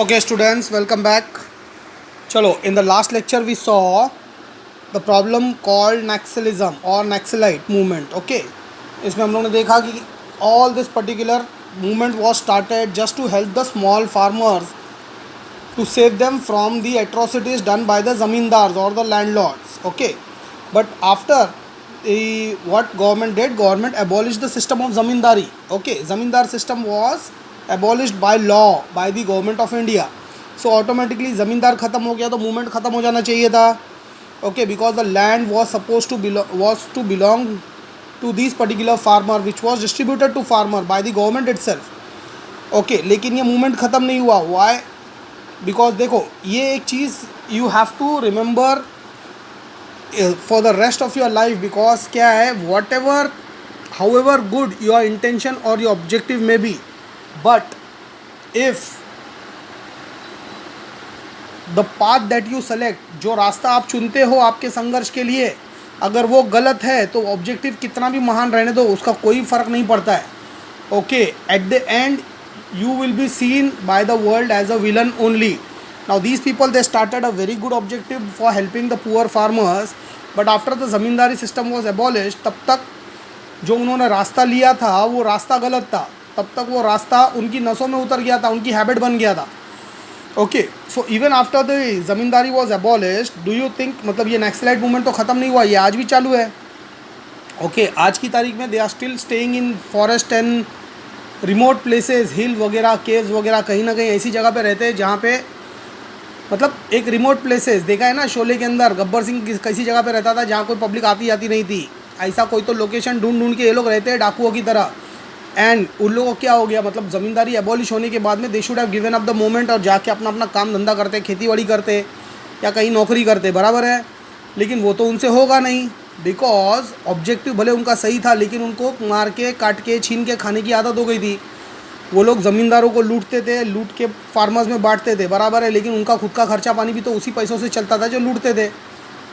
Okay, students, welcome back. Chalo, in the last lecture we saw the problem called Naxalism or Naxalite movement. Okay, इसमें हम लोगों ने देखा कि all this particular movement was started just to help the small farmers to save them from the atrocities done by the zamindars or the landlords. Okay, but after what government did, government abolished the system of zamindari. Okay, zamindar system was abolished by law by the government of India. So automatically zamindar ख़त्म हो गया तो movement ख़त्म हो जाना चाहिए था. Okay, because the land was supposed to belong to these particular farmer, which was distributed to farmer by the government itself. Okay, लेकिन ये movement ख़त्म नहीं हुआ. Why? बिकॉज देखो ये एक चीज़ you have to remember for the rest of your life. Because क्या है, whatever however good your intention और योर ऑब्जेक्टिव में be, but if the path that you select, जो रास्ता आप चुनते हो आपके संघर्ष के लिए, अगर वो गलत है तो ऑब्जेक्टिव कितना भी महान रहने दो उसका कोई फ़र्क नहीं पड़ता है. Okay, at the end you will be seen by the world as a villain only. Now these people, they started a very good objective for helping the poor farmers, but after the zamindari system was abolished, तब तक जो उन्होंने रास्ता लिया था वो रास्ता गलत था. तब तक वो रास्ता उनकी नसों में उतर गया था, उनकी हैबिट बन गया था. Okay, so even after the ज़मींदारी was abolished, do you think, मतलब ये नक्सलाइट मूवमेंट तो ख़त्म नहीं हुआ, ये आज भी चालू है. ओके, आज की तारीख में they are still staying in forest and remote places, hill वगैरह, केव्स वगैरह, कहीं ना कहीं ऐसी जगह पे रहते हैं जहाँ पे, मतलब एक रिमोट प्लेसेस देखा है ना शोले के अंदर, गब्बर सिंह कैसी जगह पे रहता था जहाँ कोई पब्लिक आती जाती नहीं थी. ऐसा कोई तो लोकेशन ढूंढ ढूंढ के ये लोग रहते हैं डाकुओं की तरह. एंड उन लोगों को क्या हो गया, मतलब ज़मींदारी एबॉलिश होने के बाद में they should have given up the moment और जाके अपना अपना काम धंधा करते, खेती बाड़ी करते या कहीं नौकरी करते, बराबर है. लेकिन वो तो उनसे होगा नहीं, बिकॉज ऑब्जेक्टिव भले उनका सही था लेकिन उनको मार के, काट के, छीन के खाने की आदत हो गई थी. वो लोग ज़मींदारों को लूटते थे, लूट के फार्मर्स में बांटते थे, बराबर है. लेकिन उनका खुद का खर्चा पानी भी तो उसी पैसों से चलता था जो लूटते थे.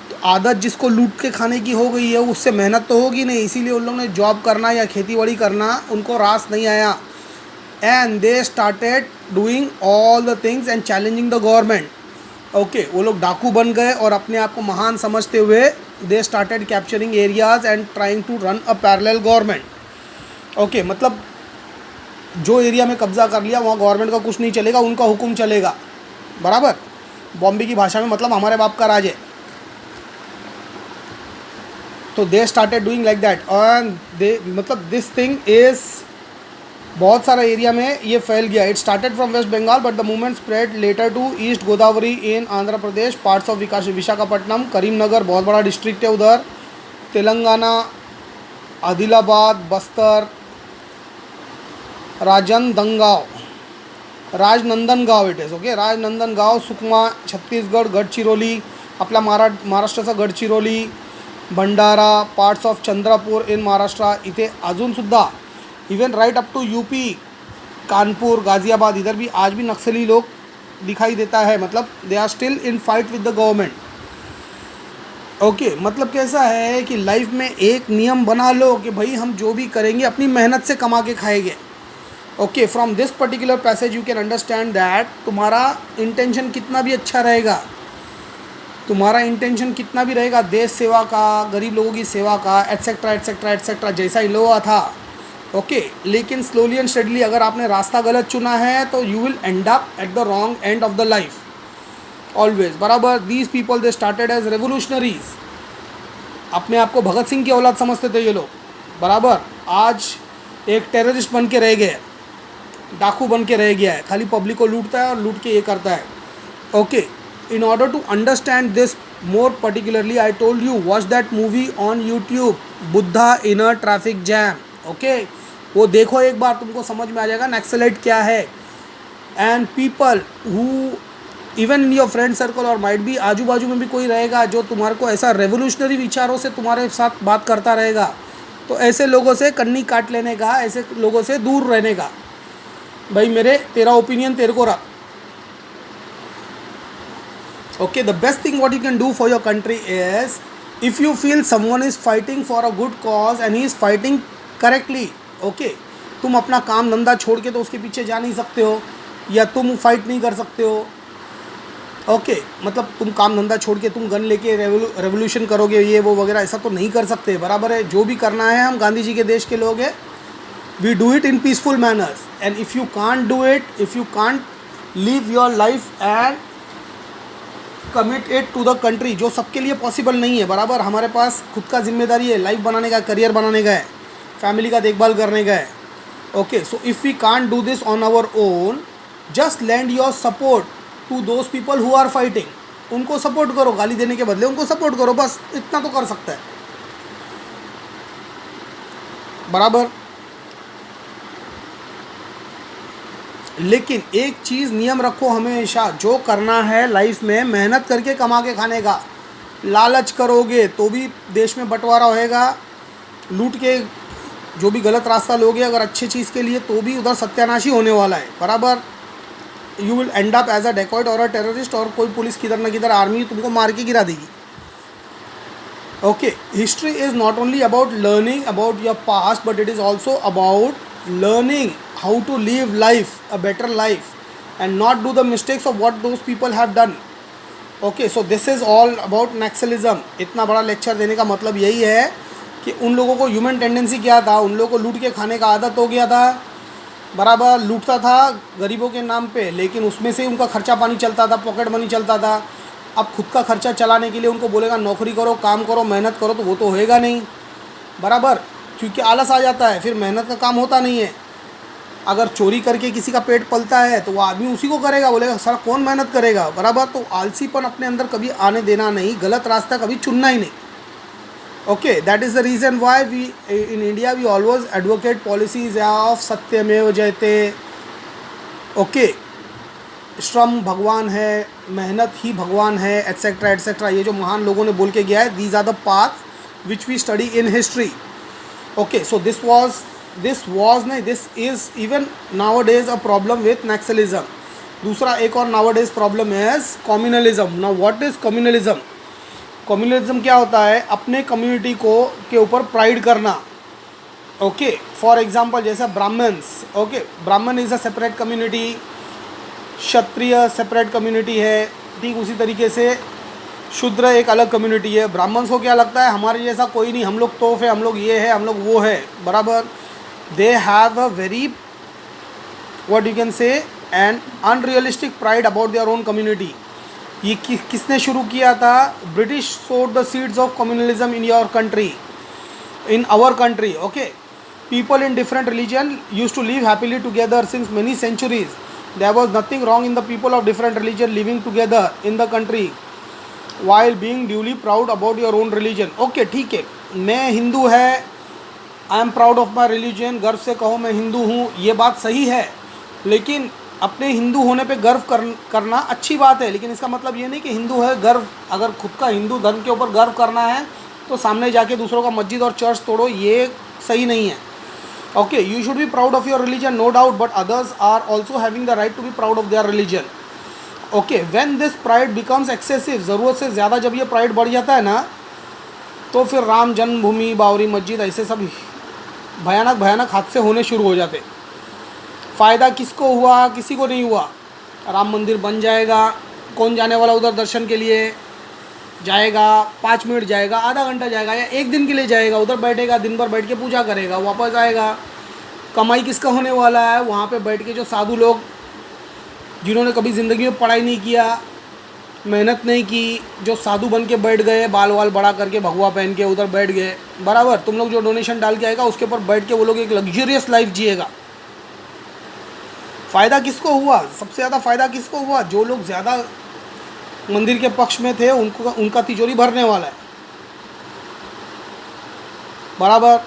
तो आदत जिसको लूट के खाने की हो गई है उससे मेहनत तो होगी नहीं, इसीलिए उन लोगों ने जॉब करना या खेती बाड़ी करना उनको रास नहीं आया. And they started doing all the things and challenging the government. Okay, वो लोग डाकू बन गए और अपने आप को महान समझते हुए they started capturing areas and trying to run a parallel government. Okay, मतलब जो एरिया में कब्ज़ा कर लिया वहाँ गवर्नमेंट का कुछ नहीं चलेगा, उनका हुक्म चलेगा, बराबर. बॉम्बे की भाषा में मतलब हमारे बाप का राज है. तो they started doing like that and they, मतलब दिस थिंग इज़ बहुत सारा एरिया में ये फैल गया. It started from West Bengal but the movement spread later to East Godavari in Andhra Pradesh, parts of Visakhapatnam, Karimnagar बहुत बड़ा डिस्ट्रिक्ट है उधर, Telangana, Adilabad, Bastar, Rajnandgaon it is. Okay, Rajnandgaon, Sukma, Chhattisgarh, Gadchiroli, आपला महाराष्ट्राचा Gadchiroli, Bhandara, parts of Chandrapur in Maharashtra, इथे अजूनसुद्धा even right up to UP, Kanpur, Ghaziabad, इधर भी आज भी नक्सली लोग दिखाई देता है. मतलब they are still in fight with the government. Okay, मतलब कैसा है कि लाइफ में एक नियम बना लो कि भाई हम जो भी करेंगे अपनी मेहनत से कमा के खाएंगे. Okay, from this particular passage you can understand that तुम्हारा इंटेंशन कितना भी अच्छा रहेगा, तुम्हारा इंटेंशन कितना भी रहेगा देश सेवा का, गरीब लोगों की सेवा का, एट्सेट्रा एट्सेट्रा एट्सेट्रा, जैसा इन लोगों का था. ओके, लेकिन स्लोली एंड स्टडीली अगर आपने रास्ता गलत चुना है तो you will end up at the wrong end of the life always, बराबर. These people they started as revolutionaries, अपने आप को भगत सिंह की औलाद समझते थे ये लोग, बराबर. आज एक टेररिस्ट बन के रह गए, डाकू बन के रह गया है, खाली पब्लिक को लूटता है और लूट के ये करता है. Okay, in order to understand this more particularly I told you watch that movie on YouTube, Buddha in a traffic jam. Okay, वो देखो एक बार, तुमको समझ में आ जाएगा नक्सलाइट क्या है. And people who even in your friend circle और माइट भी आजू बाजू में भी कोई रहेगा जो तुम्हारे को ऐसा रेवोल्यूशनरी विचारों से तुम्हारे साथ बात करता रहेगा, तो ऐसे लोगों से कन्नी काट लेने का, ऐसे लोगों से दूर रहने का. भाई मेरे, तेरा ओपिनियन तेरे को रख. Okay, the best thing what you can do for your country is, if you feel someone is fighting for a good cause and he is fighting correctly, okay, तुम अपना काम धंधा छोड़ के तो उसके पीछे जा नहीं सकते हो. या तुम फाइट नहीं कर सकते हो। ओके मतलब तुम काम धंधा छोड़ के तुम गन लेके रेवोल्यूशन करोगे ये वो वगैरह, ऐसा तो नहीं कर सकते, बराबर है। जो भी करना है, हम गांधी जी के देश के लोग हैं, we do it in peaceful manners. And if you can't do it, if you can't live your life and commit it to the country, जो सबके लिए पॉसिबल नहीं है, बराबर। हमारे पास खुद का जिम्मेदारी है, लाइफ बनाने का, करियर बनाने का है, फैमिली का देखभाल करने का है। Okay so if we can't do this on our own, just lend your support to those people who are fighting. उनको सपोर्ट करो, गाली देने के बदले उनको सपोर्ट करो, बस इतना तो कर सकता है, बराबर। लेकिन एक चीज़ नियम रखो हमेशा, जो करना है लाइफ में मेहनत करके कमा के खाने का। लालच करोगे तो भी देश में बंटवारा होएगा, लूट के जो भी गलत रास्ता लोगे अगर अच्छी चीज़ के लिए, तो भी उधर सत्यानाशी होने वाला है, बराबर। You will end up as a dacoit or a terrorist, और कोई पुलिस किधर न किधर आर्मी तुमको मार के गिरा देगी। Okay, history is not only about learning about your past, but it is also about learning how to live life, a better life, and not do the mistakes of what those people have done. Okay, so this is all about Naxalism. इतना बड़ा lecture देने का मतलब यही है कि उन लोगों को ह्यूमन टेंडेंसी क्या था, उन लोगों को लूट के खाने का आदत हो गया था, बराबर। लूटता था गरीबों के नाम पे, लेकिन उसमें से उनका खर्चा पानी चलता था, पॉकेट मनी चलता था। अब खुद का खर्चा चलाने के लिए उनको बोलेगा नौकरी करो, काम करो, मेहनत करो, तो वो तो होएगा नहीं, बराबर, क्योंकि आलस आ जाता है, फिर मेहनत का काम होता नहीं है। अगर चोरी करके किसी का पेट पलता है तो वो आदमी उसी को करेगा, बोलेगा सर कौन मेहनत करेगा, बराबर। तो आलसीपन अपने अंदर कभी आने देना नहीं, गलत रास्ता कभी चुनना ही नहीं। Okay, that is the reason why we in India we always advocate policies of Satyameva Jayate. Okay, श्रम भगवान है, मेहनत ही भगवान है, एट्सेट्रा एट्सेट्रा। ये जो महान लोगों ने बोल के गया है, these are the path which we study in history. Okay, so this is even nowadays a problem with Naxalism. दूसरा एक और nowadays problem is communalism. Now what is communalism? Communalism क्या होता है? अपने कम्युनिटी को के ऊपर प्राइड करना। ओके, फॉर एग्जाम्पल जैसा ब्राह्मण्स, ओके, ब्राह्मण is a separate community, Kshatriya separate community है, ठीक उसी तरीके से शूद्र एक अलग कम्युनिटी है। ब्राह्मण्स को क्या लगता है हमारे जैसा कोई नहीं, हम लोग तोफ है, हम लोग ये है, हम लोग वो है, बराबर। They have a very what you can say an unrealistic pride about their own community. ये किसने शुरू किया था? British sowed the seeds of communalism in your country, in our country. Okay, people in different religion used to live happily together since many centuries. There was nothing wrong in the people of different religion living together in the country while being duly proud about your own religion. Okay, ठीक है, मैं हिंदू है, I am proud of my religion, गर्व से कहो मैं हिंदू हूँ, ये बात सही है। लेकिन अपने हिंदू होने पे गर्व करना अच्छी बात है, लेकिन इसका मतलब ये नहीं कि हिंदू है गर्व, अगर खुद का हिंदू धर्म के ऊपर गर्व करना है तो सामने जाके दूसरों का मस्जिद और चर्च तोड़ो, ये सही नहीं है। Okay, you should be proud of your religion, no doubt, but others are also having the right to be proud of their religion. Okay, when this pride becomes excessive, ज़रूरत से ज़्यादा जब ये प्राइड बढ़ जाता है ना, तो फिर राम जन्मभूमि, बाबरी मस्जिद, ऐसे सब भयानक भयानक हादसे होने शुरू हो जाते। फ़ायदा किसको हुआ? किसी को नहीं हुआ। राम मंदिर बन जाएगा, कौन जाने वाला उधर दर्शन के लिए जाएगा? 5 मिनट जाएगा, आधा घंटा जाएगा, या एक दिन के लिए जाएगा, उधर बैठेगा, दिन भर बैठ के पूजा करेगा, वापस आएगा। कमाई किसका होने वाला है? वहाँ पे बैठ के जो साधु लोग जिन्होंने कभी ज़िंदगी में पढ़ाई नहीं किया, मेहनत नहीं की, जो साधु बन के बैठ गए, बाल वाल बड़ा करके भगवा पहन के उधर बैठ गए, बराबर। तुम लोग जो डोनेशन डाल के आएगा उसके ऊपर बैठ के वो लोग एक लग्जरियस लाइफ जिएगा। फ़ायदा किसको हुआ? सबसे ज़्यादा फ़ायदा किसको हुआ? जो लोग ज़्यादा मंदिर के पक्ष में थे, उनका तिजोरी भरने वाला है, बराबर।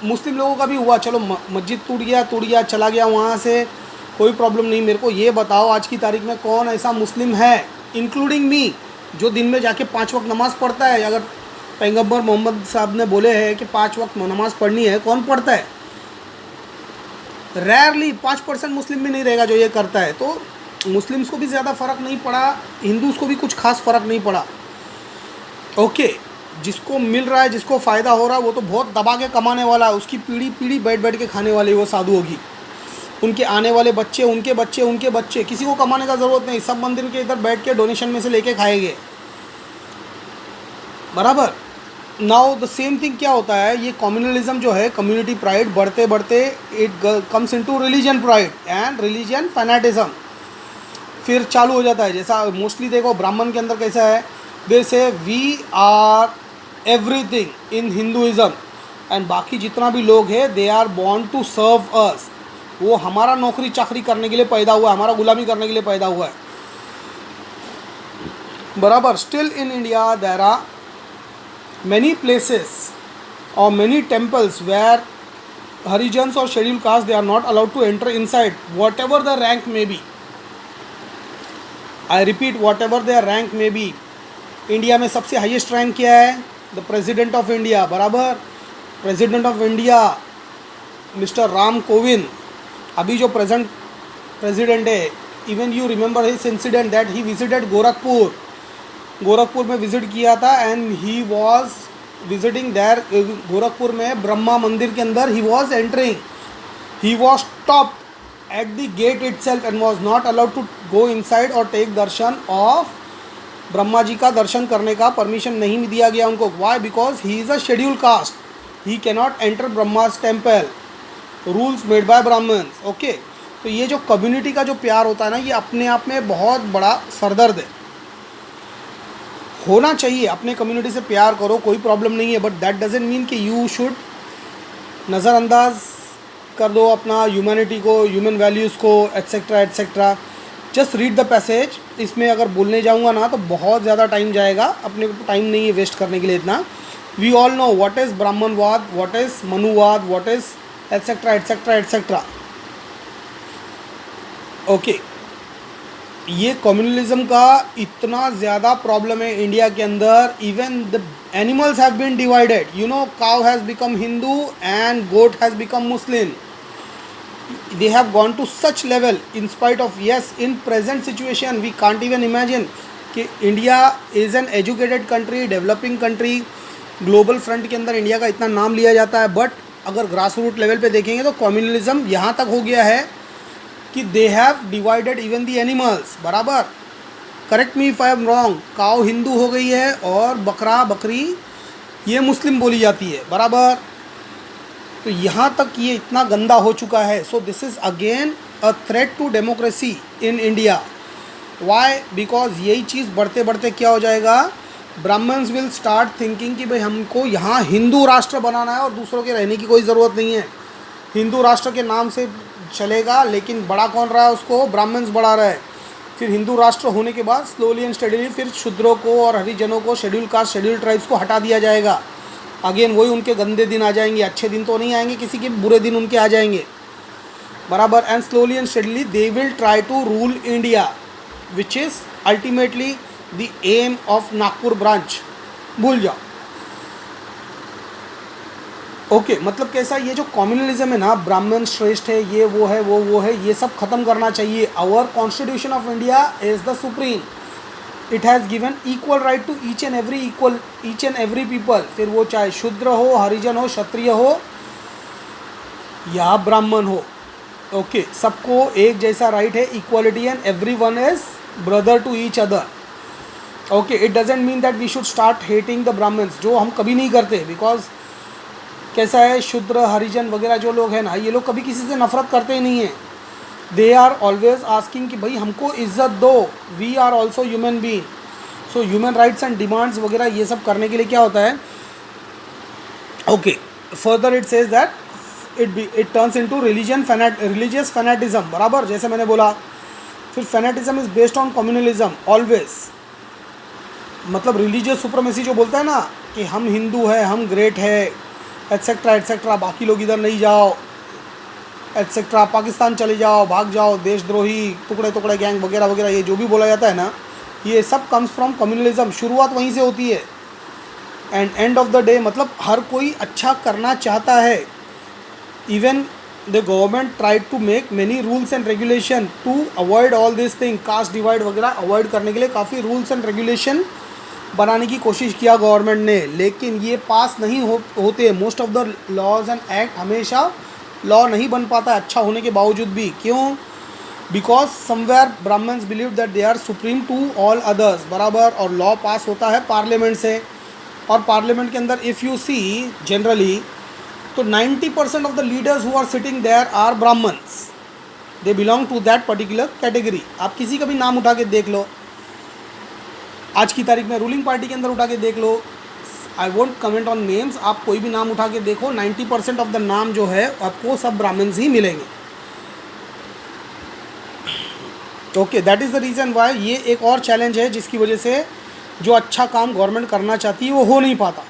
मुस्लिम लोगों का भी हुआ, चलो मस्जिद टूट गया, चला गया वहाँ से, कोई प्रॉब्लम नहीं। मेरे को ये बताओ आज की तारीख में कौन ऐसा मुस्लिम है, इंक्लूडिंग मी, जो दिन में जाके 5 वक्त नमाज़ पढ़ता है? अगर पैगंबर मोहम्मद साहब ने बोले हैं कि 5 वक्त नमाज़ पढ़नी है, कौन पढ़ता है? रेयरली 5% मुस्लिम भी नहीं रहेगा जो ये करता है। तो मुस्लिम्स को भी ज़्यादा फ़र्क नहीं पड़ा, हिंदूज़ को भी कुछ खास फ़र्क नहीं पड़ा। ओके, जिसको मिल रहा है, जिसको फ़ायदा हो रहा है, वो तो बहुत दबा के कमाने वाला है, उसकी पीढ़ी बैठ बैठ के खाने वाली वो साधु होगी। उनके आने वाले बच्चे, उनके बच्चे, उनके बच्चे, किसी को कमाने का ज़रूरत नहीं, सब मंदिर के इधर बैठ के डोनेशन में से लेके खाएंगे, बराबर। नाउ द सेम थिंग क्या होता है, ये कम्युनलिज्म जो है, कम्युनिटी प्राइड बढ़ते बढ़ते it comes into religion pride and religion fanaticism, फिर चालू हो जाता है। जैसा मोस्टली देखो ब्राह्मण के अंदर कैसा है, they say we are everything in Hinduism, and बाकी जितना भी लोग हैं they are born to serve us, वो हमारा नौकरी चाकरी करने के लिए पैदा हुआ है, हमारा गुलामी करने के लिए पैदा हुआ है, बराबर। Still in India there are many places or many temples where Harijans or scheduled caste, they are not allowed to enter inside, whatever the rank may be. I repeat, whatever their rank may be. India में सबसे highest rank क्या है, the president of India, बराबर। President of India mister Ram Kovind, अभी जो present president है, even you remember his incident that he visited Gorakhpur में visit किया था, and he was visiting there, Gorakhpur में ब्रह्मा मंदिर के अंदर he was entering, he was stopped at the gate itself and was not allowed to go inside और take Darshan of Brahma ji का दर्शन करने का परमिशन नहीं दिया गया उनको। Why? Because he is a schedule caste, he cannot enter Brahma's temple, rules made by Brahmins. Okay, तो ये जो कम्युनिटी का जो प्यार होता है ना, ये अपने आप में बहुत बड़ा सरदर्द है। होना चाहिए, अपने कम्युनिटी से प्यार करो, कोई प्रॉब्लम नहीं है, बट दैट डजेंट मीन कि यू शुड नज़रअंदाज कर दो अपना ह्यूमैनिटी को, ह्यूमन वैल्यूज़ को, etcetera etcetera. Just read the passage. इसमें अगर बोलने जाऊंगा ना तो बहुत ज़्यादा टाइम जाएगा, अपने को टाइम नहीं है वेस्ट करने के लिए इतना। We all know what is ब्राह्मणवाद, व्हाट इज़ मनुवाद, what is etcetera etcetera etcetera. Okay, ये कम्युनलिज्म का इतना ज़्यादा प्रॉब्लम है इंडिया के अंदर। Even the animals have been divided, you know, cow has become Hindu and goat has become Muslim. They have gone to such level in spite of, yes, in present situation we can't even imagine कि India is an educated country, developing country, global front के अंदर India का इतना नाम लिया जाता है, but अगर ग्रास रूट लेवल पे देखेंगे तो कम्युनलिज्म यहाँ तक हो गया है कि they have divided even the animals, बराबर। Correct me if I am wrong, cow Hindu हो गई है और बकरा बकरी ये मुस्लिम बोली जाती है, बराबर। तो यहाँ तक ये इतना गंदा हो चुका है। So this is again a threat to democracy in India. Why? Because यही चीज़ बढ़ते बढ़ते क्या हो जाएगा, ब्राह्मण्स विल स्टार्ट थिंकिंग कि भाई हमको यहाँ हिंदू राष्ट्र बनाना है और दूसरों के रहने की कोई ज़रूरत नहीं है। हिंदू राष्ट्र के नाम से चलेगा, लेकिन बड़ा कौन रहा है उसको, ब्राह्मण्स बढ़ा रहा है। फिर हिंदू राष्ट्र होने के बाद स्लोली एंड स्टडीली फिर शूद्रों को और हरिजनों को, शेड्यूल कास्ट, शेड्यूल ट्राइब्स को हटा दिया जाएगा। अगेन वही उनके गंदे दिन आ जाएंगे, अच्छे दिन तो नहीं आएंगे, किसी के बुरे दिन उनके आ जाएंगे, बराबर। And slowly and steadily they will try to rule India, which is ultimately the aim of Nagpur branch. भूल जाओ। ओके, मतलब कैसा, ये जो कम्युनलिज्म है ना, ब्राह्मण श्रेष्ठ है, ये वो है, वो है, ये सब ख़त्म करना चाहिए। Our constitution of India is the supreme, it has given equal right to each and every people, फिर वो चाहे शूद्र हो, हरिजन हो, क्षत्रिय हो या ब्राह्मण हो। ओके, सबको एक जैसा राइट है, equality, and every one is brother to each other. Okay, it doesn't mean that we should start hating the Brahmans, जो हम कभी नहीं करते। बिकॉज कैसा है, शूद्र, हरिजन वगैरह जो लोग हैं ना, ये लोग कभी किसी से नफरत करते ही नहीं हैं। दे आर ऑलवेज आस्किंग कि भाई हमको इज्जत दो, we are also human being. So human rights and demands वगैरह ये सब करने के लिए क्या होता है, okay, further it says that it turns into religious fanaticism, बराबर। जैसे मैंने बोला, फिर fanaticism is based on communalism always, मतलब रिलीजियस सुप्रीमेसी जो बोलता है ना कि हम हिंदू है, हम ग्रेट है, एट्सेट्रा एट्सेट्रा, बाकी लोग इधर नहीं जाओ, एट्सेट्रा, पाकिस्तान चले जाओ, भाग जाओ, देशद्रोही, टुकड़े टुकड़े गैंग वगैरह वगैरह, ये जो भी बोला जाता है ना, ये सब कम्स फ्रॉम कम्युनलिज्म। शुरुआत वहीं से होती है। And end of the day, मतलब हर कोई अच्छा करना चाहता है। Even the government try to make many rules and regulation to avoid all this thing, caste divide वगैरह अवॉइड करने के लिए काफ़ी रूल्स एंड रेगुलेशन बनाने की कोशिश किया गवर्नमेंट ने, लेकिन ये पास नहीं होते। Most of the laws and act हमेशा लॉ नहीं बन पाता है अच्छा होने के बावजूद भी। क्यों? Because somewhere Brahmans believe that they are supreme to all others, बराबर। और लॉ पास होता है पार्लियामेंट से, और पार्लियामेंट के अंदर इफ़ यू सी जनरली तो 90% of the leaders who are sitting there are Brahmans, they belong to that particular category. आप किसी का भी नाम उठा के देख लो, आज की तारीख में रूलिंग पार्टी के अंदर उठा के देख लो, I won't comment on names, आप कोई भी नाम उठा के देखो, 90% ऑफ द नाम जो है आपको सब ब्राह्मण्स ही मिलेंगे। Okay, that is the reason Y ये एक और चैलेंज है जिसकी वजह से जो अच्छा काम गवर्नमेंट करना चाहती है वो हो नहीं पाता।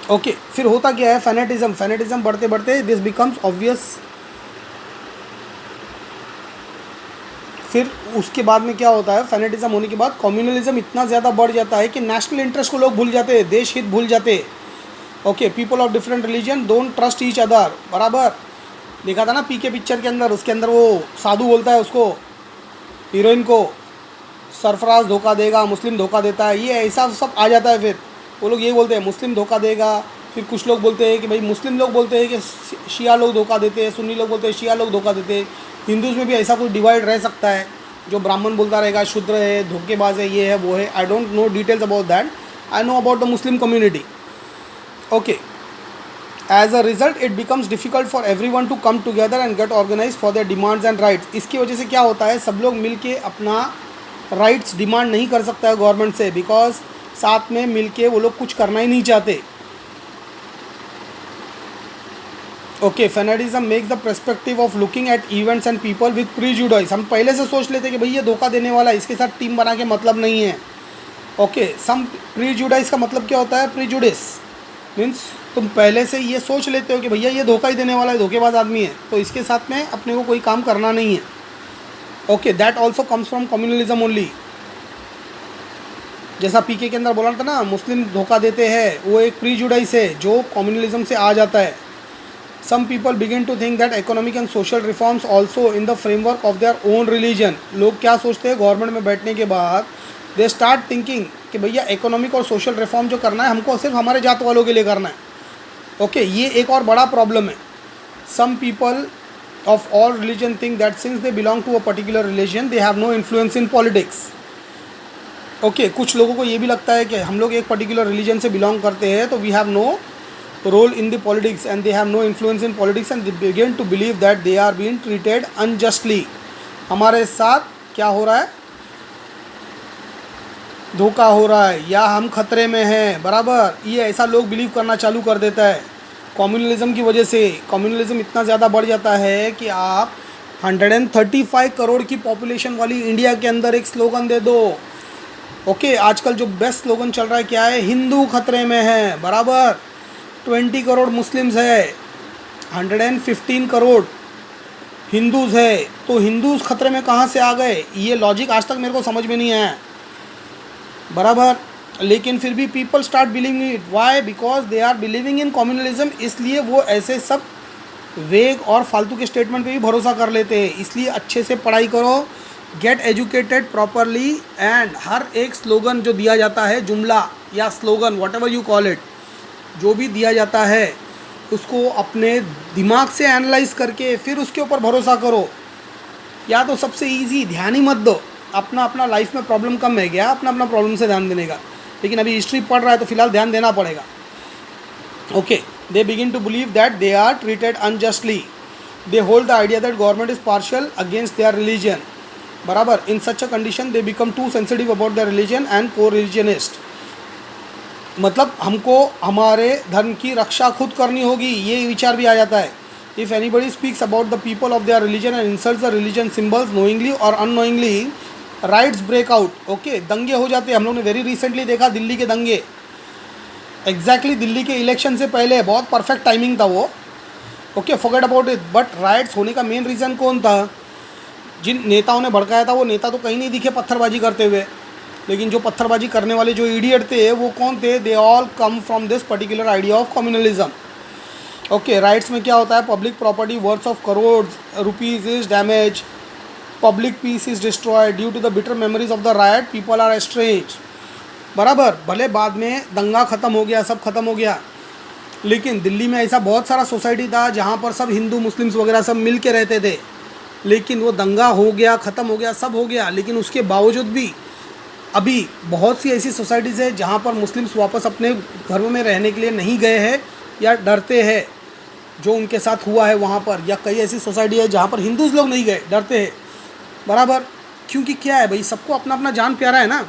ओके, फिर होता क्या है? फैनेटिज़म बढ़ते बढ़ते दिस बिकम्स ऑब्वियस। फिर उसके बाद में क्या होता है? फैनेटिज़म होने के बाद कम्युनलिज्म इतना ज़्यादा बढ़ जाता है कि नेशनल इंटरेस्ट को लोग भूल जाते हैं, देश हित भूल जाते हैं। Okay, people of different religion don't trust each other, बराबर। देखा था ना पीके पिक्चर के अंदर, उसके अंदर वो साधु बोलता है उसको, हीरोइन को, सरफराज धोखा देगा, मुस्लिम धोखा देता है, ये ऐसा सब आ जाता है। फिर वो लोग ये बोलते हैं मुस्लिम धोखा देगा, फिर कुछ लोग बोलते हैं कि भाई मुस्लिम लोग बोलते हैं कि शिया लोग धोखा देते हैं, सुन्नी लोग बोलते हैं शिया लोग धोखा देते हैं। हिंदूज़ में भी ऐसा कुछ डिवाइड रह सकता है, जो ब्राह्मण बोलता रहेगा शूद्र है, धोखेबाज है, ये है, वो है। I don't know details about that, I know about the Muslim community. Okay, as a result it becomes difficult for everyone to come together and get organise for their demands and rights. इसकी वजह से क्या होता है? सब लोग मिल के अपना राइट्स डिमांड नहीं कर सकता है गवर्नमेंट से, बिकॉज साथ में मिल के वो लोग कुछ करना ही नहीं चाहते। Okay, fanaticism makes the perspective of looking at events and people with prejudice. हम पहले से सोच लेते कि भाई ये धोखा देने वाला है, इसके साथ टीम बना के मतलब नहीं है। ओके, सम प्रीजुडाइज का मतलब क्या होता है? प्रीजुडिस मीन्स तुम पहले से ये सोच लेते हो कि भैया ये धोखा ही देने वाला है, धोखेबाज आदमी है, तो इसके साथ में अपने को कोई काम करना नहीं है। Okay, that also comes from communalism only. जैसा पीके के अंदर बोला था ना, मुस्लिम धोखा देते हैं, वो एक प्रीजुडाइज है जो कम्युनलिज्म से आ जाता है। Some people begin to think that economic and social reforms also in the framework of their own religion। लोग क्या सोचते हैं गवर्नमेंट में बैठने के बाद? दे स्टार्ट थिंकिंग कि भैया इकोनॉमिक और सोशल रिफॉर्म जो करना है हमको सिर्फ हमारे जात वालों के लिए करना है। ओके, ये एक और बड़ा प्रॉब्लम है। Some people of all religion think that since they belong to a particular religion they have no influence in politics. Okay, कुछ लोगों को ये भी लगता है कि हम लोग एक पर्टिकुलर रिलीजन से बिलोंग करते हैं तो we have no role in the politics and they have no influence in politics and they begin to believe that they are being treated unjustly। हमारे साथ क्या हो रहा है? धोखा हो रहा है या हम खतरे में हैं, बराबर। ये ऐसा लोग बिलीव करना चालू कर देता है कम्युनलिज्म की वजह से। कम्युनलिज्म इतना ज़्यादा बढ़ जाता है कि आप 135 करोड़ की पॉपुलेशन वाली इंडिया के अंदर एक स्लोगन दे दो। ओके, आजकल जो बेस्ट स्लोगन चल रहा है क्या है? हिंदू खतरे में है, बराबर। 20 करोड़ मुस्लिम्स है, 115 करोड़ हिंदूज़ है, तो हिंदूज़ खतरे में कहाँ से आ गए? ये लॉजिक आज तक मेरे को समझ में नहीं आया, बराबर। लेकिन फिर भी people start believing it. Why? Because they are believing in communalism, इसलिए वो ऐसे सब वेग और फालतू के स्टेटमेंट पे भी भरोसा कर लेते हैं। इसलिए अच्छे से पढ़ाई करो, गेट एजुकेटेड प्रॉपरली, एंड हर एक स्लोगन जो दिया जाता है, जुमला या slogan what ever you call it, जो भी दिया जाता है उसको अपने दिमाग से एनालाइज करके फिर उसके ऊपर भरोसा करो। या तो सबसे इजी, ध्यान ही मत दो। अपना अपना लाइफ में प्रॉब्लम कम है क्या, अपना अपना प्रॉब्लम से ध्यान देने का। लेकिन अभी हिस्ट्री पढ़ रहा है तो फिलहाल ध्यान देना पड़ेगा। Okay, they begin to believe that they are treated unjustly. They hold the idea that government is partial against their religion, बराबर। In such a condition they become too sensitive about their religion and coreligionist. मतलब हमको हमारे धर्म की रक्षा खुद करनी होगी, ये विचार भी आ जाता है। If anybody speaks about the people of their religion and insults the religion symbols knowingly और unknowingly, riots break out. Okay, दंगे हो जाते हैं। हम लोग ने वेरी रिसेंटली देखा दिल्ली के दंगे, एग्जैक्टली दिल्ली के इलेक्शन से पहले, बहुत परफेक्ट टाइमिंग था वो। Okay, forget about it. But rights होने का मेन रीज़न कौन था? जिन नेताओं ने भड़काया था वो नेता तो कहीं नहीं दिखे पत्थरबाजी करते हुए, लेकिन जो पत्थरबाजी करने वाले जो इडियट थे वो कौन थे? They all come from this particular idea of communalism. Okay, riots में क्या होता है? Public property worth of crore rupees is damage, public peace is destroyed due to the bitter memories of the riot, people are estrange, बराबर। भले बाद में दंगा ख़त्म हो गया, सब खत्म हो गया, लेकिन दिल्ली में ऐसा बहुत सारा सोसाइटी था जहाँ पर सब हिंदू मुस्लिम्स वगैरह सब मिल के रहते थे, लेकिन वो दंगा हो गया, ख़त्म हो गया, सब हो गया, लेकिन उसके बावजूद भी अभी बहुत सी ऐसी सोसाइटीज़ है जहाँ पर मुस्लिम्स वापस अपने घरों में रहने के लिए नहीं गए हैं या डरते हैं जो उनके साथ हुआ है वहाँ पर, या कई ऐसी सोसाइटी है जहाँ पर हिंदूज लोग नहीं गए, डरते हैं, बराबर। क्योंकि क्या है भाई, सबको अपना अपना जान प्यारा है ना।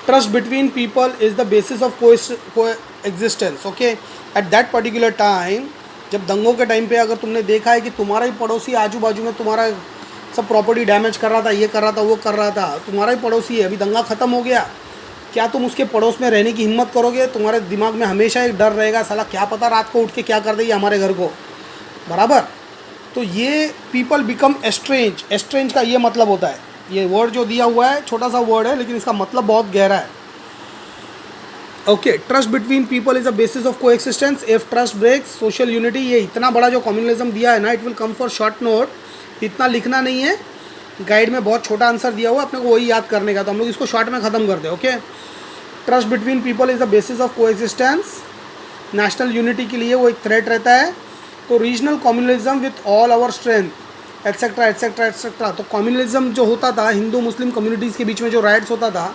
Trust between people is the basis of coexistence. Okay, at that particular time, जब दंगों के टाइम पे अगर तुमने देखा है कि तुम्हारा ही पड़ोसी आजू बाजू में तुम्हारा सब प्रॉपर्टी डैमेज कर रहा था, ये कर रहा था, वो कर रहा था, तुम्हारा ही पड़ोसी है, अभी दंगा ख़त्म हो गया, क्या तुम उसके पड़ोस में रहने की हिम्मत करोगे? तुम्हारे दिमाग में हमेशा एक डर रहेगा, साला क्या पता रात को उठ के क्या कर देगी हमारे घर को, बराबर। तो ये पीपल बिकम एस्ट्रेंज, एस्ट्रेंज का ये मतलब होता है, ये वर्ड जो दिया हुआ है छोटा सा वर्ड है लेकिन इसका मतलब बहुत गहरा है। Okay, trust between people is a basis of coexistence, if trust breaks social unity. ये इतना बड़ा जो कम्युनलिज्म दिया है ना, it will come for short note, इतना लिखना नहीं है, गाइड में बहुत छोटा आंसर दिया हुआ है, अपने को वही याद करने का, तो हम लोग इसको शॉर्ट में ख़त्म करते हैं। Okay, trust between people is the basis of coexistence, national unity के लिए वो एक थ्रेट रहता है। तो regional communalism with all our strength etcetera etcetera etcetera. तो कम्युनलिज्म जो होता था हिंदू मुस्लिम कम्युनिटीज़ के बीच में जो राइट्स होता था,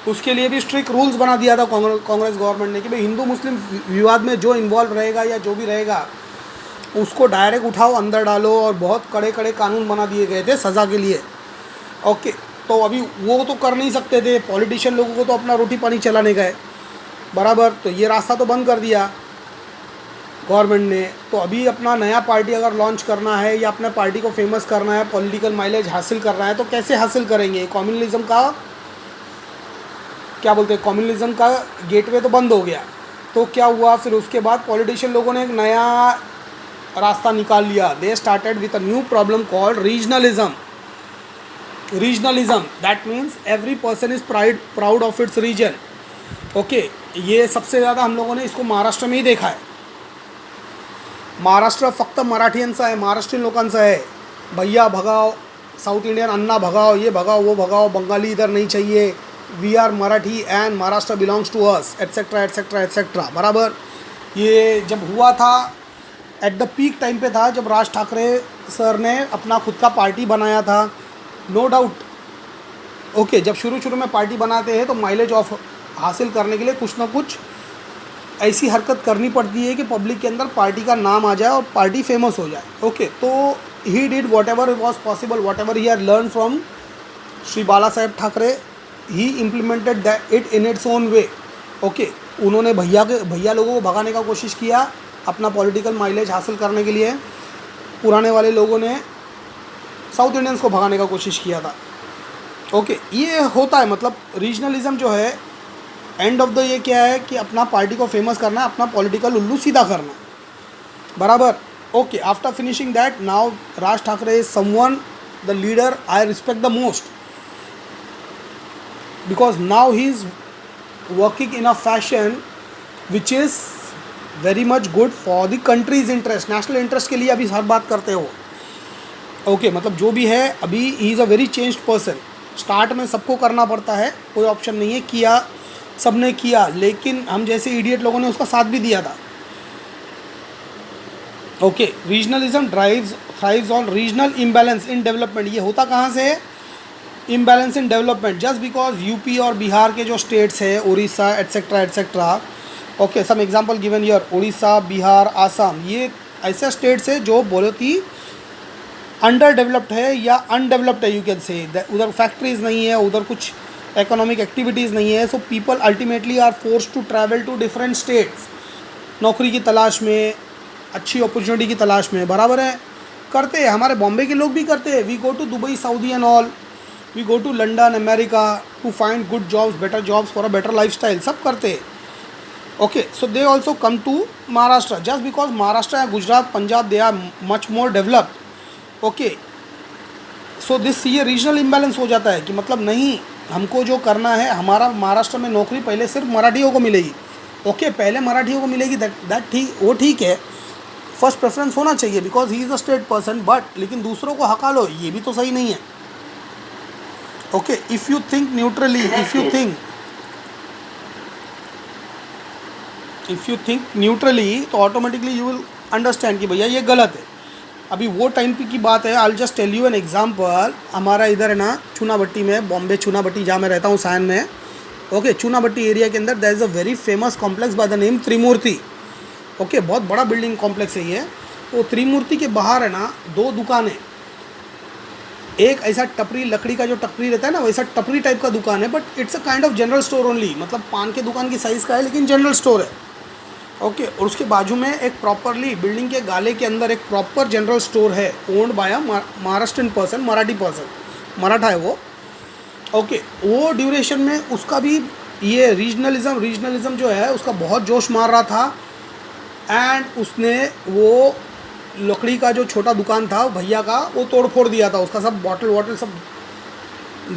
उसके लिए भी स्ट्रिक्ट रूल्स बना दिया था कांग्रेस गवर्नमेंट ने कि भाई हिंदू मुस्लिम विवाद में जो इन्वॉल्व रहेगा या जो भी रहेगा उसको डायरेक्ट उठाओ, अंदर डालो, और बहुत कड़े कड़े कानून बना दिए गए थे सज़ा के लिए। ओके, तो अभी वो तो कर नहीं सकते थे, पॉलिटिशियन लोगों को तो अपना रोटी पानी चलाने का है, बराबर। तो ये रास्ता तो बंद कर दिया गवर्नमेंट ने। तो अभी अपना नया पार्टी अगर लॉन्च करना है या अपने पार्टी को फेमस करना है, पॉलिटिकल माइलेज हासिल करना है, तो कैसे हासिल करेंगे? कम्युनलिज्म का क्या बोलते हैं, कम्युनलिज्म का गेटवे तो बंद हो गया। तो क्या हुआ फिर उसके बाद पॉलिटिशियन लोगों ने एक नया रास्ता निकाल लिया। They started with a new problem called regionalism. Regionalism that means every person is proud of its region. Okay, ये सबसे ज़्यादा हम लोगों ने इसको महाराष्ट्र में ही देखा है। महाराष्ट्र फक्त मराठियांचा आहे, महाराष्ट्रीयन लोकांचा आहे। भैया भगाओ, साउथ इंडियन अन्ना भगाओ, ये भगाओ, वो भगाओ, बंगाली इधर नहीं चाहिए, we are Marathi and Maharashtra belongs to us, etcetera etcetera etcetera, बराबर। ये जब हुआ था एट द पीक टाइम पे था, जब राज ठाकरे सर ने अपना खुद का पार्टी बनाया था, नो डाउट। ओके, जब शुरू में पार्टी बनाते हैं तो माइलेज ऑफ हासिल करने के लिए कुछ ना कुछ ऐसी हरकत करनी पड़ती है कि पब्लिक के अंदर पार्टी का नाम आ जाए और पार्टी फेमस हो जाए। ओके, तो he did whatever was possible, whatever he had learn from Shri Bala Saheb Thackeray, he implemented that it in its own way. Okay, उन्होंने भैया लोगों को भगाने का कोशिश किया अपना पॉलिटिकल माइलेज हासिल करने के लिए। पुराने वाले लोगों ने साउथ इंडियंस को भगाने का कोशिश किया था। ओके, ये होता है, मतलब रीजनलिज्म जो है एंड ऑफ द ये क्या है कि अपना पार्टी को फेमस करना है, अपना पॉलिटिकल उल्लू सीधा करना है, बराबर। Okay, after finishing that now Raj Thackeray is someone the leader I respect the most, because now he is working in a fashion which is very much good for the countries interest, national interest के लिए अभी हर बात करते हो। Okay, मतलब जो भी है अभी ही is a very changed person. Start में सबको करना पड़ता है, कोई ऑप्शन नहीं है, किया सबने किया, लेकिन हम जैसे इडियट लोगों ने उसका साथ भी दिया था। Okay, regionalism thrives on regional imbalance in development. ये होता कहाँ से है? Imbalance in development, just because UP और बिहार के जो स्टेट्स है, Orissa etcetera etcetera, okay, some example given here, Orissa, Bihar, Assam, ये ऐसे स्टेट्स है जो बहुत ही अंडर डेवलप्ड है या अनडेवलप्ड है, यू कैन से। उधर फैक्ट्रीज नहीं है, उधर कुछ इकोनॉमिक एक्टिविटीज़ नहीं है, so people ultimately are force to travel to different states, नौकरी की तलाश में, अच्छी अपॉर्चुनिटी की तलाश में, बराबर है, करते हैं। हमारे बॉम्बे के लोग भी करते हैं। We go to Dubai, Saudi and all, we go to London, America to find good jobs, better jobs for a better lifestyle, सब करते हैं। Okay, so they also come to Maharashtra just because Maharashtra and Gujarat, Punjab, they are much more developed. Okay, so this ये regional imbalance हो जाता है कि मतलब नहीं, हमको जो करना है, हमारा महाराष्ट्र में नौकरी पहले सिर्फ मराठियों को मिलेगी। ओके, पहले मराठियों को मिलेगी, दैट ठीक, वो ठीक है, फर्स्ट प्रेफरेंस होना चाहिए because he is a state person, but लेकिन दूसरों को हकालो, ये भी तो सही नहीं है। Okay, if you think neutrally, if you think if you think neutrally तो ऑटोमेटिकली यू विल अंडरस्टैंड कि भैया ये गलत है। अभी वो टाइम पे की बात है, I will just tell you an example. हमारा इधर है ना चूनाभट्टी में, बॉम्बे चूनाभट्टी जहाँ मैं रहता हूँ सायन में, ओके, चूनाभट्टी एरिया के अंदर there is a very famous complex by the name Trimurti. Okay, बहुत बड़ा बिल्डिंग कॉम्प्लेक्स है ये। तो त्रिमूर्ति के बाहर है ना 2 दुकानें, एक ऐसा टपरी, लकड़ी का जो टपरी रहता है ना वैसा टपरी टाइप का दुकान है, but it's a kind of general store only, मतलब पान के दुकान की साइज़ का है लेकिन जनरल स्टोर है। ओके, और उसके बाजू में एक प्रॉपरली बिल्डिंग के गाले के अंदर एक प्रॉपर जनरल स्टोर है, owned by a Maharashtrian person, Marathi person, Maratha है वो। ओके, वो ड्यूरेशन में उसका भी ये रीजनलिज्म जो है उसका बहुत जोश मार रहा था। एंड उसने वो लकड़ी का जो छोटा दुकान था भैया का वो तोड़ फोड़ दिया था, उसका सब बॉटल वॉटल सब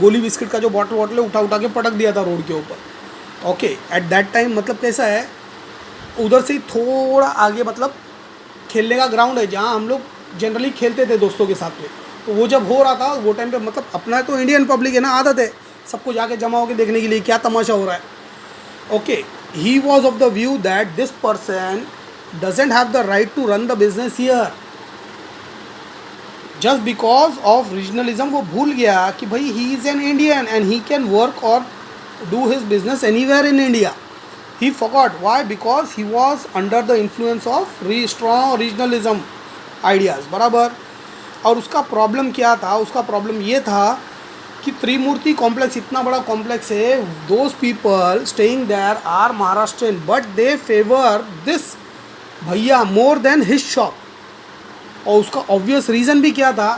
गोली बिस्किट का जो बॉटल वॉटल उठा उठा के पटक दिया था रोड के ऊपर। ओके, एट दैट टाइम मतलब कैसा है, उधर से ही थोड़ा आगे मतलब खेलने का ग्राउंड है जहाँ हम लोग जनरली खेलते थे दोस्तों के साथ में। तो वो जब हो रहा था वो टाइम पे मतलब अपना तो इंडियन पब्लिक है ना, आदत है सबको जाके जमा होकर देखने के लिए क्या तमाशा हो रहा है। Okay, he was of the view that this person doesn't have the right to run the business here just because of regionalism. वो भूल गया कि भाई he is an Indian and he can work और do his business anywhere in India. He forgot why, because he was under the influence of strong regionalism ideas, बराबर। और उसका problem क्या था, उसका प्रॉब्लम ये था कि त्रिमूर्ति कॉम्प्लेक्स इतना बड़ा कॉम्प्लेक्स है, those people staying there are Maharashtrian but they favour this भैया मोर देन हिज शॉप। और उसका ऑब्वियस रीज़न भी क्या था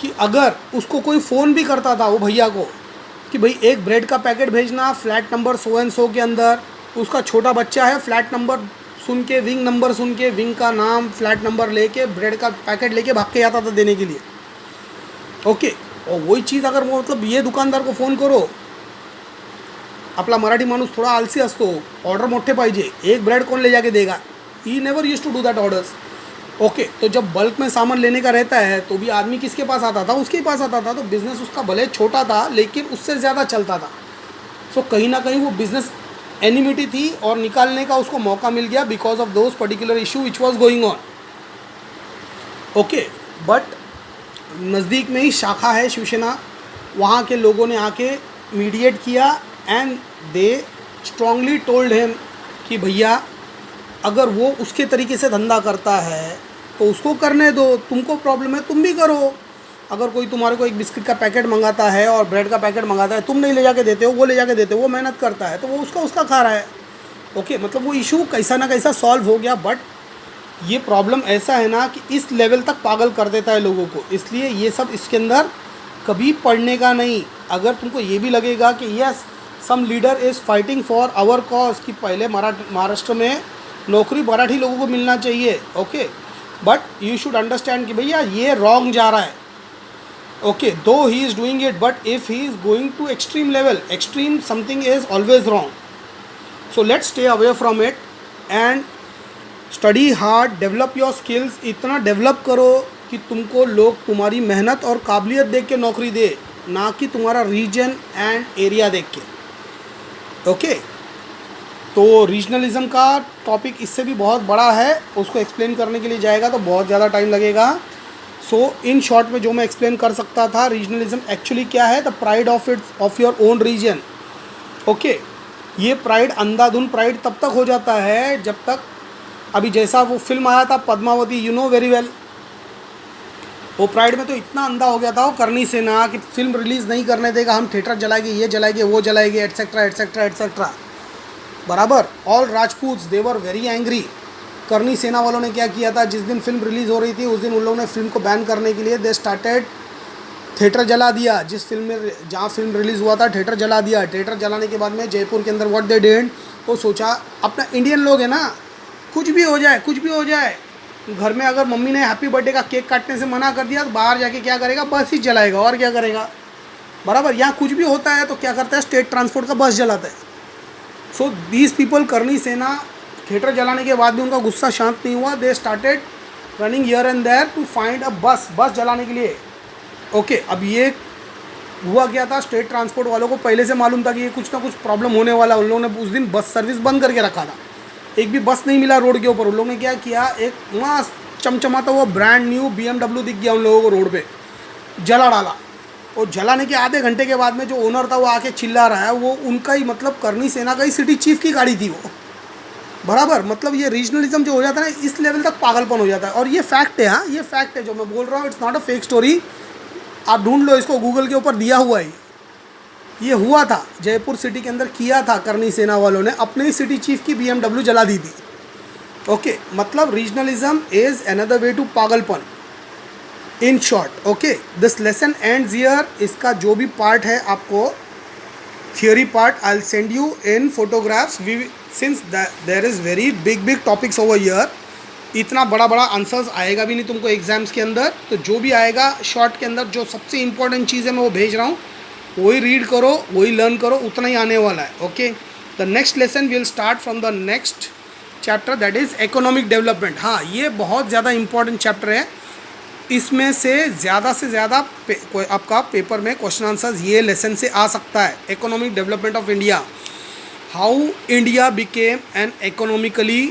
कि अगर उसको कोई फ़ोन भी करता था वो भैया को कि भाई एक ब्रेड का पैकेट भेजना flat number so and so के अंदर, उसका छोटा बच्चा है, फ्लैट नंबर सुन के, विंग नंबर सुन के, विंग का नाम, फ्लैट नंबर लेके, ब्रेड का पैकेट लेके भाग के आता था देने के लिए। ओके, और वही चीज़ अगर वो मतलब ये दुकानदार को फ़ोन करो, आपला मराठी माणूस थोड़ा आलसी असतो, ऑर्डर मोठे पाहिजे, एक ब्रेड कौन ले जाके देगा, he never use to do that orders. Okay, तो जब बल्क में सामान लेने का रहता है तो भी आदमी किसके पास आता था, उसके पास आता था। तो बिज़नेस उसका भले छोटा था लेकिन उससे ज़्यादा चलता था। सो कहीं ना कहीं वो बिज़नेस एनिमिटी थी और निकालने का उसको मौका मिल गया because of those particular issue which was going on. Okay, but नज़दीक में ही शाखा है शिवसेना, वहाँ के लोगों ने आके मीडिएट किया and they strongly told him कि भैया अगर वो उसके तरीके से धंधा करता है तो उसको करने दो, तुमको प्रॉब्लम है तुम भी करो। अगर कोई तुम्हारे को एक बिस्किट का पैकेट मंगाता है और ब्रेड का पैकेट मंगाता है, तुम नहीं ले जाके देते हो, वो ले जाके देते हो, वो मेहनत करता है तो वो उसका खा रहा है। ओके, मतलब वो इशू कैसा ना कैसा सॉल्व हो गया। बट ये प्रॉब्लम ऐसा है ना कि इस लेवल तक पागल कर देता है लोगों को, इसलिए ये सब इसके अंदर कभी पढ़ने का नहीं। अगर तुमको ये भी लगेगा कि yes some leader is fighting for our cause कि पहले महाराष्ट्र में नौकरी मराठी लोगों को मिलना चाहिए, okay, but you should understand कि भैया ये रॉन्ग जा रहा है। Okay, though he is doing it, but if he is going to extreme level, extreme something is always wrong. So let's stay away from it and study hard, develop your skills. इतना develop करो कि तुमको लोग तुम्हारी मेहनत और काबिलियत देख के नौकरी दे, ना कि तुम्हारा रीजन एंड एरिया देख के। ओके, तो रीजनलिज्म का टॉपिक इससे भी बहुत बड़ा है, उसको एक्सप्लेन करने के लिए जाएगा तो बहुत ज़्यादा टाइम लगेगा। सो इन शॉर्ट में जो मैं एक्सप्लेन कर सकता था, रीजनलिज्म एक्चुअली क्या है, the pride of your own region. Okay, ये प्राइड अंधाधुन प्राइड तब तक हो जाता है जब तक, अभी जैसा वो फिल्म आया था Padmavati, you know very well, वो प्राइड में तो इतना अंधा हो गया था वो करनी सेना कि फिल्म रिलीज़ नहीं करने देगा, हम थिएटर जलाएंगे, ये जलाएंगे, वो जलाएंगे, एट्सेट्रा एट्सेट्रा एट्सेट्रा, बराबर। All Rajputs they were very angry. Karni Sena वालों ने क्या किया था, जिस दिन फिल्म रिलीज़ हो रही थी उस दिन उन लोगों ने फिल्म को बैन करने के लिए दे स्टार्टेड, थिएटर जला दिया। जिस फिल्म में जहाँ फिल्म रिलीज़ हुआ था थिएटर जला दिया। थिएटर जलाने के बाद में जयपुर के अंदर व्हाट दे डिड, वो सोचा अपना इंडियन लोग है ना, कुछ भी हो जाए, कुछ भी हो जाए, घर में अगर मम्मी ने हैप्पी बर्थडे का केक काटने से मना कर दिया तो बाहर जाके क्या करेगा, बस ही जलाएगा और क्या करेगा, बराबर। यहाँ कुछ भी होता है तो क्या करता है, स्टेट ट्रांसपोर्ट का बस जलाता है। सो दीज पीपल, करनी सेना, थिएटर जलाने के बाद भी उनका गुस्सा शांत नहीं हुआ, they started running here and there to find a bus जलाने के लिए। ओके, अब ये हुआ क्या था, स्टेट ट्रांसपोर्ट वालों को पहले से मालूम था कि ये कुछ ना कुछ प्रॉब्लम होने वाला, उन लोगों ने उस दिन बस सर्विस बंद करके रखा था। एक भी बस नहीं मिला रोड के ऊपर। उन लोगों ने क्या किया, एक मस्त चमचमाता हुआ ब्रांड न्यू BMW दिख गया उन लोगों को रोड पे, जला डाला। और जलाने के आधे घंटे के बाद में जो ओनर था वो आके चिल्ला रहा है, वो उनका ही मतलब करनी सेना का ही सिटी चीफ की गाड़ी थी वो, बराबर। मतलब ये रीजनलिज्म जो हो जाता है ना, इस लेवल तक पागलपन हो जाता है। और ये फैक्ट है, हाँ ये फैक्ट है जो मैं बोल रहा हूँ, it's not a fake story. आप ढूंढ लो इसको, गूगल के ऊपर दिया हुआ है। ये हुआ था जयपुर सिटी के अंदर, किया था करनी सेना वालों ने, अपने ही सिटी चीफ की BMW जला दी थी। ओके, मतलब regionalism is another way to पागलपन in short. Okay, this lesson ends here. इसका जो भी पार्ट है आपको theory part I will send you in photographs. We since there is very big topics over here, इतना बड़ा बड़ा आंसर्स आएगा भी नहीं तुमको एग्जाम्स के अंदर। तो जो भी आएगा शॉर्ट के अंदर, जो सबसे इंपॉर्टेंट चीज़ है मैं वो भेज रहा हूँ, वही रीड करो, वही लर्न करो, उतना ही आने वाला है। Okay, the next lesson will start from the next chapter, that is economic development. हाँ, ये बहुत ज़्यादा इंपॉर्टेंट चैप्टर है। इसमें से ज़्यादा आपका पेपर में क्वेश्चन आंसर्स ये लेसन से आ सकता है। Economic development of India, how India became an economically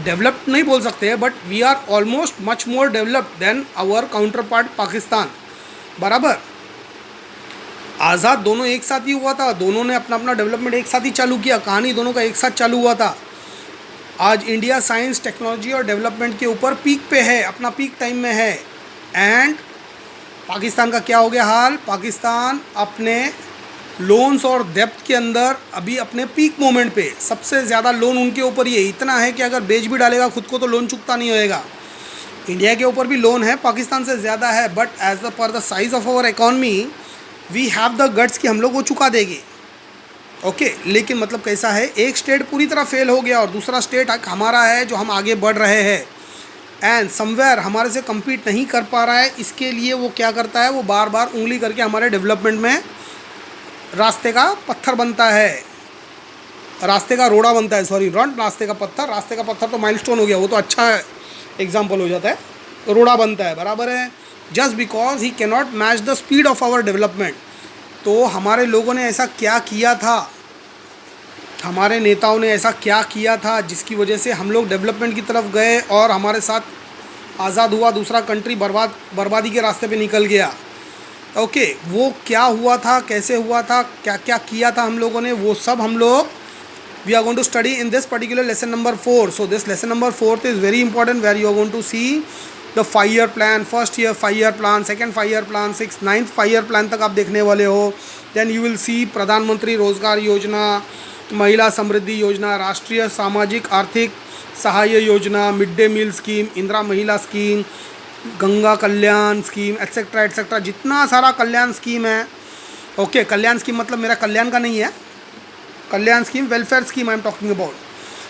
developed नहीं बोल सकते हैं, but we are almost much more developed than our counterpart Pakistan, बराबर। आज़ाद दोनों एक साथ ही हुआ था, दोनों ने अपना अपना डेवलपमेंट एक साथ ही चालू किया, कहानी दोनों का एक साथ चालू हुआ था। आज इंडिया साइंस टेक्नोलॉजी और डेवलपमेंट के ऊपर पीक पे है, अपना पीक टाइम में है। एंड पाकिस्तान का क्या हो गया हाल, पाकिस्तान अपने लोन्स और डेब्ट के अंदर अभी अपने पीक मोमेंट पे, सबसे ज़्यादा लोन उनके ऊपर ही है। इतना है कि अगर बेच भी डालेगा खुद को तो लोन चुकता नहीं होएगा। इंडिया के ऊपर भी लोन है, पाकिस्तान से ज़्यादा है, but as the per the size of our economy we have the guts कि हम लोग वो चुका देंगे। ओके, लेकिन मतलब कैसा है, एक स्टेट पूरी तरह फेल हो गया और दूसरा स्टेट हमारा है जो हम आगे बढ़ रहे हैं, एंड समवेयर हमारे से compete नहीं कर पा रहा है। इसके लिए वो क्या करता है, वो बार बार उंगली करके हमारे डेवलपमेंट में रास्ते का पत्थर बनता है, रास्ते का रोड़ा बनता है, सॉरी नॉट रास्ते का पत्थर, रास्ते का पत्थर तो माइलस्टोन हो गया, वो तो अच्छा एग्जाम्पल हो जाता है, रोड़ा बनता है, बराबर है। Just because he cannot match the speed of our development. तो हमारे लोगों ने ऐसा क्या किया था, हमारे नेताओं ने ऐसा क्या किया था जिसकी वजह से हम लोग डेवलपमेंट की तरफ गए और हमारे साथ आज़ाद हुआ दूसरा कंट्री बर्बादी के रास्ते पे निकल गया। ओके, वो क्या हुआ था, कैसे हुआ था, क्या क्या किया था हम लोगों ने, वो सब हम लोग we are going to study in this particular lesson number 4। So this lesson number 4 is very important, where you are going to see the 5 year plan, first year 5 year plan, second 5 year plan, 6th 9th 5 year plan तक आप देखने वाले हो। Then you will see प्रधानमंत्री रोजगार योजना, महिला समृद्धि योजना, राष्ट्रीय सामाजिक आर्थिक सहाय्य योजना, mid day meal scheme, Indira महिला scheme, Ganga Kalyan scheme, etcetera etcetera, जितना सारा कल्याण स्कीम है। ओके, कल्याण स्कीम मतलब मेरा कल्याण का नहीं है, कल्याण scheme welfare scheme I am talking about.